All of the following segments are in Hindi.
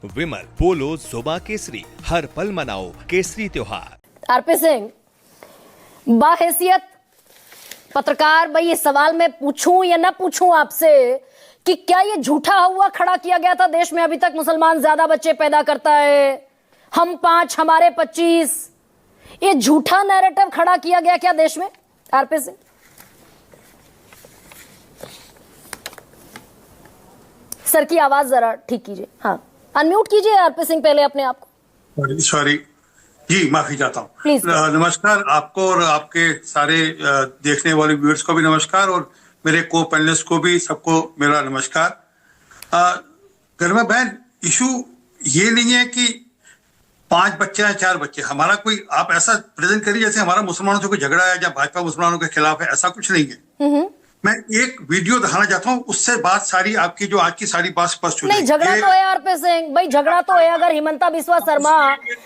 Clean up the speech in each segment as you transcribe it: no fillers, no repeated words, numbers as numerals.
विमल बोलो जुबा केसरी, हर पल मनाओ केसरी त्योहार। आरपी सिंह, बाहैसियत पत्रकार, भाई ये सवाल मैं पूछूं या ना पूछूं आपसे कि क्या ये झूठा हुआ खड़ा किया गया था देश में अभी तक मुसलमान ज्यादा बच्चे पैदा करता है, हम 5 हमारे 25, ये झूठा नैरेटिव खड़ा किया गया क्या देश में? आरपी सिंह, सर की आवाज जरा ठीक कीजिए, हाँ अनम्यूट कीजिए आरपी सिंह पहले अपने आप को। सॉरी जी, माफी चाहता हूँ। नमस्कार आपको और आपके सारे देखने वाले व्यूअर्स को भी नमस्कार, और मेरे को पैनलिस्ट को भी सबको मेरा नमस्कार। गरिमा बहन, इशू ये नहीं है कि 5 बच्चे हैं 4 बच्चे, हमारा कोई आप ऐसा प्रेजेंट करिए जैसे हमारा मुसलमानों से कोई झगड़ा है या भाजपा मुसलमानों के खिलाफ है, ऐसा कुछ नहीं है। मैं एक वीडियो दिखाना चाहता हूँ, उससे बात सारी आपकी जो आज की सारी बात स्पष्ट हो जाएगी। नहीं, झगड़ा तो है आरपी सिंह भाई, झगड़ा तो है। अगर हिमंता बिस्वा शर्मा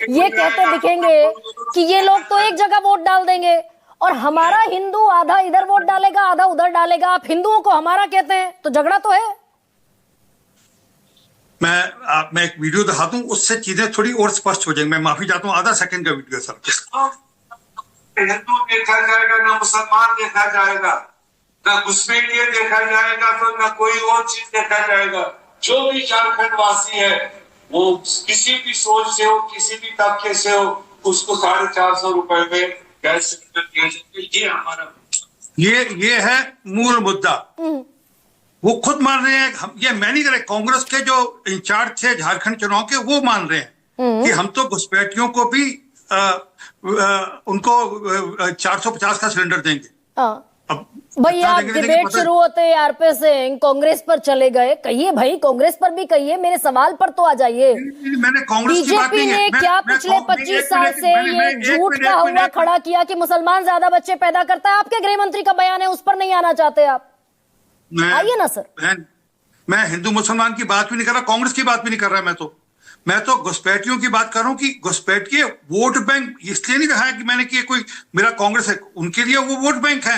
ये कहते दिखेंगे कि ये लोग तो एक जगह वोट डाल देंगे और हमारा हिंदू आधा इधर वोट डालेगा आधा उधर डालेगा, आप हिंदुओं को हमारा कहते हैं, तो झगड़ा तो है। मैं एक वीडियो दिखाता हूँ, उससे चीजें थोड़ी और स्पष्ट हो जाएंगी। मैं माफी चाहता हूँ, आधा सेकंड का वीडियो सर। हिंदू देखा जाएगा ना मुसलमान देखा जाएगा, ना घुसपैठिए देखा जाएगा, तो ना कोई और चीज देखा जाएगा। जो भी झारखंड वासी है वो किसी भी सोच से हो, किसी भी तबके से हो, उसको 450 रुपए में गैस सिलेंडर दिया जाए। ये हमारा ये है मूल मुद्दा। वो खुद मान रहे हैं, ये मैं नहीं कर रहे, कांग्रेस के जो इंचार्ज थे झारखंड चुनाव के वो मान रहे हैं कि हम तो घुसपैठियों को भी उनको 450 का सिलेंडर देंगे। अब भाई आप डिबेट शुरू होते हैं आरपी सिंह कांग्रेस पर चले गए, कहिए भाई कांग्रेस पर भी कहिए, मेरे सवाल पर तो आ जाइए। मैंने कांग्रेस की बात बीजेपी ने क्या पिछले 25 साल से ये झूठ का हुआ खड़ा किया कि मुसलमान ज्यादा बच्चे पैदा करता है? आपके गृह मंत्री का बयान है, उस पर नहीं आना चाहते आप? आइए ना सर। मैं हिंदू मुसलमान की बात भी नहीं कर रहा, कांग्रेस की बात भी नहीं कर रहा। मैं तो घुसपैठियों की बात कर रहा हूं कि घुसपैठिए वोट बैंक इसलिए नहीं कहा कि मैंने कि कोई मेरा कांग्रेस है, उनके लिए वो वोट बैंक है।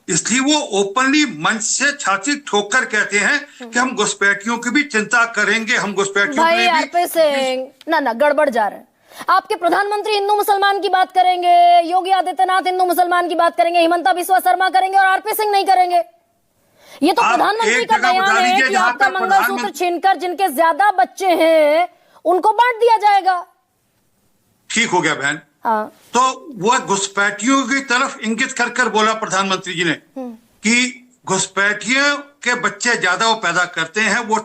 इसलिए वो ओपनली मंच से छाती ठोककर कहते हैं कि हम घुसपैठियों की भी चिंता करेंगे, हम घुसपैठियों के लिए भी। आरपी सिंह, ना गड़बड़ जा रहा है। आपके प्रधानमंत्री हिंदू मुसलमान की बात करेंगे, योगी आदित्यनाथ हिंदू मुसलमान की बात करेंगे, हिमंता बिस्वा शर्मा करेंगे और आरपी सिंह नहीं करेंगे। ये तो प्रधानमंत्री का बयान है कि आपका मंगलसूत्र छीनकर जिनके ज्यादा बच्चे हैं उनको बांट दिया जाएगा। ठीक हो गया बहन। तो वो घुसपैठियों की तरफ इंगित कर बोला प्रधानमंत्री जी ने कि घुसपैठियों के बच्चे ज्यादा वो पैदा करते हैं, वो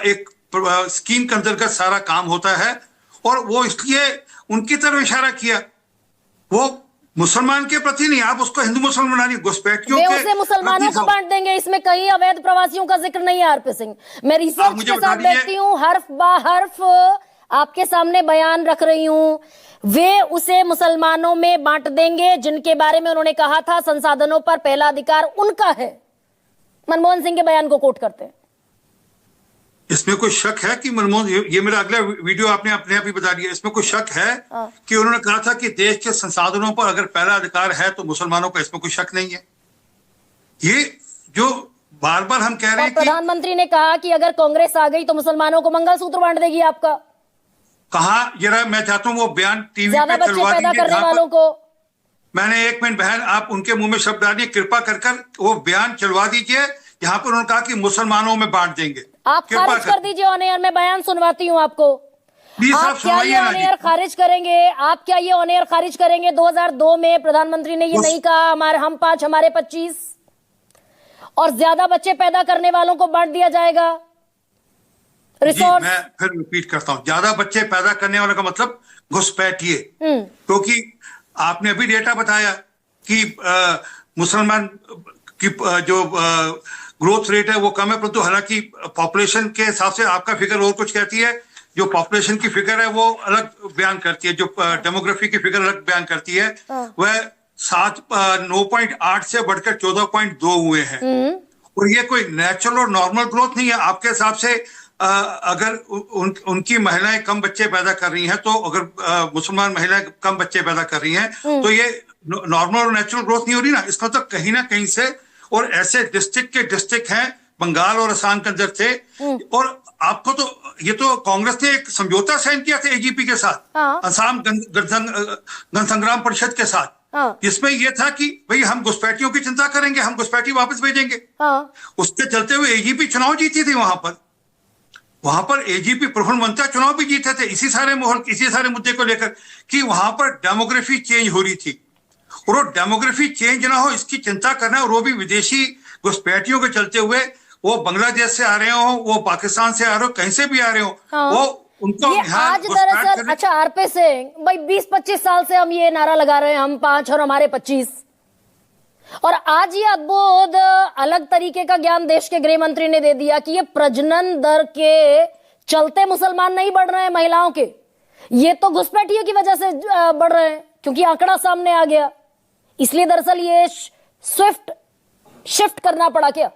एक स्कीम के अंतर्गत सारा काम होता है, और वो इसलिए उनकी तरफ इशारा किया। वो मुसलमान के प्रति नहीं, आप उसको हिंदू मुसलमान बना रही, घुसपैठियों के उसे मुसलमानों को बांट देंगे। इसमें कहीं अवैध प्रवासियों का जिक्र नहीं है आरपी सिंह। मैं रिसर्च के साथ देखती हूँ, हर्फ बा हर्फ आपके सामने बयान रख रही हूँ। वे उसे मुसलमानों में बांट देंगे जिनके बारे में उन्होंने कहा था संसाधनों पर पहला अधिकार उनका है। मनमोहन सिंह के बयान को कोट करते हैं। इसमें कोई शक है कि मनमोहन, ये मेरा अगला वीडियो आपने अपने आप ही बता दिया, इसमें कोई शक है कि उन्होंने कहा था कि देश के संसाधनों पर अगर पहला अधिकार है तो मुसलमानों का, इसमें कोई शक नहीं है। ये जो बार बार हम कह रहे हैं, प्रधानमंत्री ने कहा कि अगर कांग्रेस आ गई तो मुसलमानों को मंगलसूत्र बांट देगी। आपका कहा, जरा मैं चाहता हूँ वो बयान टीवी ज्यादा पे बच्चे पैदा करने वालों को। मैंने 1 मिनट बहन, आप उनके मुंह में शब्द डालिए, कृपा कर वो बयान चलवा दीजिए जहां पर उन्होंने कहा कि मुसलमानों में बांट देंगे। आप खारिज कर दीजिए ऑन एयर, मैं बयान सुनवाती हूँ आपको। आप क्या ये ऑन एयर खारिज करेंगे? आप क्या ये ऑन एयर खारिज करेंगे? 2002 में प्रधानमंत्री ने ये नहीं कहा हम 5 हमारे 25 और ज्यादा बच्चे पैदा करने वालों को बांट दिया जाएगा रिसोर्स? मैं फिर रिपीट करता हूँ, ज्यादा बच्चे पैदा करने वालों का मतलब घुसपैठिए, क्योंकि आपने अभी डेटा बताया कि मुसलमान की जो ग्रोथ रेट है वो कम है, परंतु हालांकि पॉपुलेशन के हिसाब से आपका फिगर और कुछ कहती है। जो पॉपुलेशन की फिगर है वो अलग बयान करती है, जो डेमोग्राफी की फिगर अलग बयान करती है। वह 9.8 से बढ़कर 14.2 हुए हैं, और ये कोई नेचुरल और नॉर्मल ग्रोथ नहीं है। आपके हिसाब से अगर उनकी महिलाएं कम बच्चे पैदा कर रही हैं, तो अगर मुसलमान महिलाएं कम बच्चे पैदा कर रही हैं, तो ये नॉर्मल और नेचुरल ग्रोथ नहीं हो रही ना। इसका तो कहीं ना कहीं से, और ऐसे डिस्ट्रिक्ट हैं बंगाल और असम के अंदर थे। और आपको तो ये तो कांग्रेस ने एक समझौता साइन किया था एजीपी के साथ, हाँ। असम गण संग्राम परिषद के साथ, हाँ। जिसमें यह था कि भाई हम घुसपैठियों की चिंता करेंगे, हम घुसपैठी वापस भेजेंगे। हाँ। उसके चलते हुए एजीपी चुनाव जीती थी वहां पर एजीपी प्रफुल्ल मंत्रा चुनाव भी जीते थे इसी सारे मुद्दे को लेकर कि वहां पर डेमोग्राफी चेंज हो रही थी, और वो डेमोग्राफी चेंज ना हो इसकी चिंता करना, और वो भी विदेशी घुसपैठियों के चलते हुए, वो बांग्लादेश से आ रहे हो, वो पाकिस्तान से आ रहे हो, कहीं से भी आ रहे हो, हाँ। वो उनको ये आज दरअसल, अच्छा आरपी सिंह भाई 20-25 साल से हम ये नारा लगा रहे हैं, हम 5 और हमारे 25, और आज ये अद्भुत अलग तरीके का ज्ञान देश के गृह मंत्री ने दे दिया कि ये प्रजनन दर के चलते मुसलमान नहीं बढ़ रहे हैं महिलाओं के, ये तो घुसपैठियों की वजह से बढ़ रहे हैं, क्योंकि आंकड़ा सामने आ गया, इसलिए दरअसल ये शिफ्ट करना पड़ा क्या?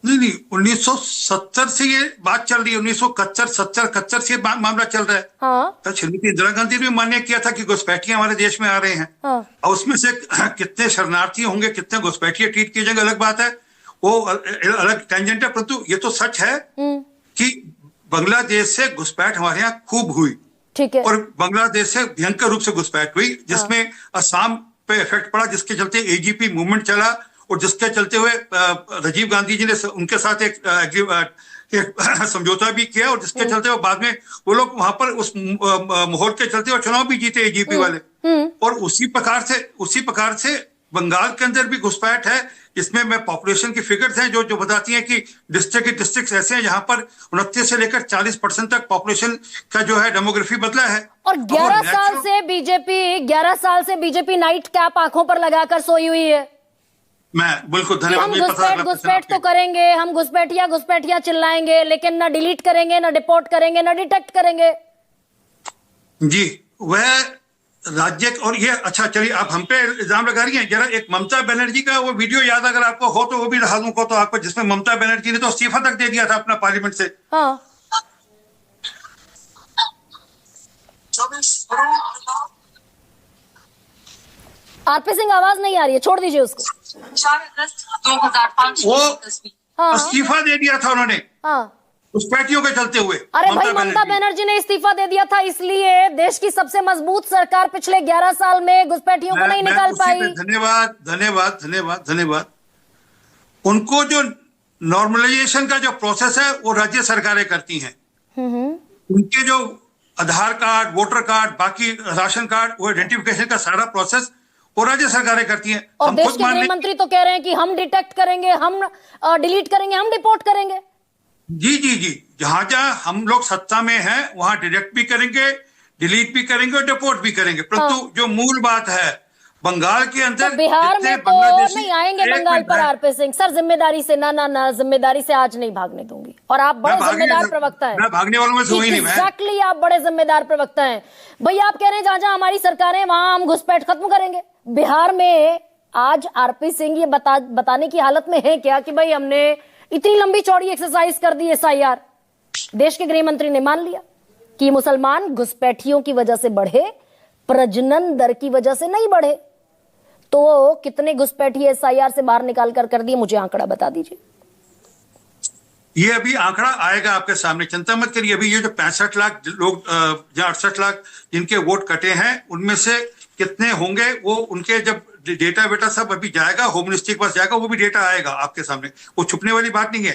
नहीं 1970 से ये बात चल रही है, 1971 से मामला चल रहा है। हाँ। तो श्रीमती इंदिरा गांधी ने भी मान्य किया था कि घुसपैठियां हमारे देश में आ रहे हैं। हाँ। और उसमें से कितने शरणार्थी होंगे, कितने घुसपैठिए ट्रीट किए जाएंगे, अलग बात है, वो अलग टेंजेंट है, परंतु ये तो सच है कि बांग्लादेश से घुसपैठ हमारे यहाँ खूब हुई। ठीक है। और बांग्लादेश से भयंकर रूप से घुसपैठ हुई, जिसमें असम पे इफेक्ट पड़ा, जिसके चलते एजीपी मूवमेंट चला, और जिसके चलते हुए राजीव गांधी जी ने उनके साथ एक समझौता भी किया, और जिसके चलते वो बाद में वो लोग वहां पर उस माहौल के चलते वो चुनाव भी जीते एजीपी वाले। और उसी प्रकार से बंगाल के अंदर भी घुसपैठ है, इसमें मैं पॉपुलेशन की फिगर्स हैं जो बताती हैं कि डिस्ट्रिक्ट ऐसे हैं जहां पर 29 से लेकर 40% तक पॉपुलेशन का जो है डेमोग्राफी बदला है। और 11 साल से बीजेपी नाइट कैप आंखों पर लगाकर सोई हुई है। मैं बिल्कुल धन्यवाद। हम घुसपैठ तो करेंगे, हम घुसपैठिया चिल्लाएंगे, लेकिन ना डिलीट करेंगे, ना डिपोर्ट करेंगे, ना डिटेक्ट करेंगे। जी वह राज्य, और ये अच्छा चलिए आप हम पे इल्जाम लगा रही हैं, जरा एक ममता बनर्जी का वो वीडियो याद अगर आपको हो तो वो भी दिखा दूं को तो आपको, जिसमें ममता बनर्जी ने तो इस्तीफा तक दे दिया था अपना पार्लियामेंट से। हाँ। आरपी सिंह आवाज नहीं आ रही है, छोड़ दीजिए उसको। 4 अगस्त 2005 वो हाँ। इस्तीफा दे दिया था उन्होंने हाँ। घुसपैठियों के चलते हुए। अरे भाई ममता बनर्जी ने इस्तीफा दे दिया था, इसलिए देश की सबसे मजबूत सरकार पिछले 11 साल में घुसपैठियों को नहीं निकाल पाई। धन्यवाद। उनको जो नॉर्मलाइजेशन का जो प्रोसेस है वो राज्य सरकारें करती हैं। उनके जो आधार कार्ड, वोटर कार्ड, बाकी राशन कार्ड, वो आइडेंटिफिकेशन का सारा प्रोसेस वो राज्य सरकारें करती हैं। और देश के गृह मंत्री तो कह रहे हैं कि हम डिटेक्ट करेंगे, हम डिलीट करेंगे, हम डिपोर्ट करेंगे। जी जहां हम लोग सत्ता में हैं वहां डिटेक्ट भी करेंगे, डिलीट भी करेंगे और डिपोर्ट भी करेंगे, परंतु जो मूल बात है बंगाल के अंदर, तो बिहार में तो नहीं आएंगे बंगाल पर आरपी सिंह सर, जिम्मेदारी से ना जिम्मेदारी से आज नहीं भागने दूंगी। और आप बड़े जिम्मेदार प्रवक्ता हैं। मैं भागने वालों में से हुई नहीं। एग्जैक्टली, आप बड़े जिम्मेदार प्रवक्ता हैं भैया। आप कह रहे हैं जहां जहां हमारी सरकारें वहां हम घुसपैठ खत्म करेंगे। बिहार में आज आरपी सिंह ये बताने की हालत में है क्या कि भाई हमने इतनी लंबी चौड़ी एक्सरसाइज कर दी एसआईआर, देश के गृह मंत्री ने मान लिया कि मुसलमान घुसपैठियों की वजह से बढ़े, प्रजनन दर की वजह से नहीं बढ़े। तो कितने घुसपैठी एसआईआर से बाहर निकाल कर दिए, मुझे आंकड़ा बता दीजिए। ये अभी आंकड़ा आएगा आपके सामने, चिंता मत करिए। अभी ये जो 65 लाख लोग या 68 लाख जिनके वोट कटे हैं उनमें से कितने होंगे, वो उनके जब डेटा सब अभी जाएगा, होम मिनिस्ट्री के पास जाएगा, वो भी डेटा आएगा आपके सामने, वो छुपने वाली बात नहीं है।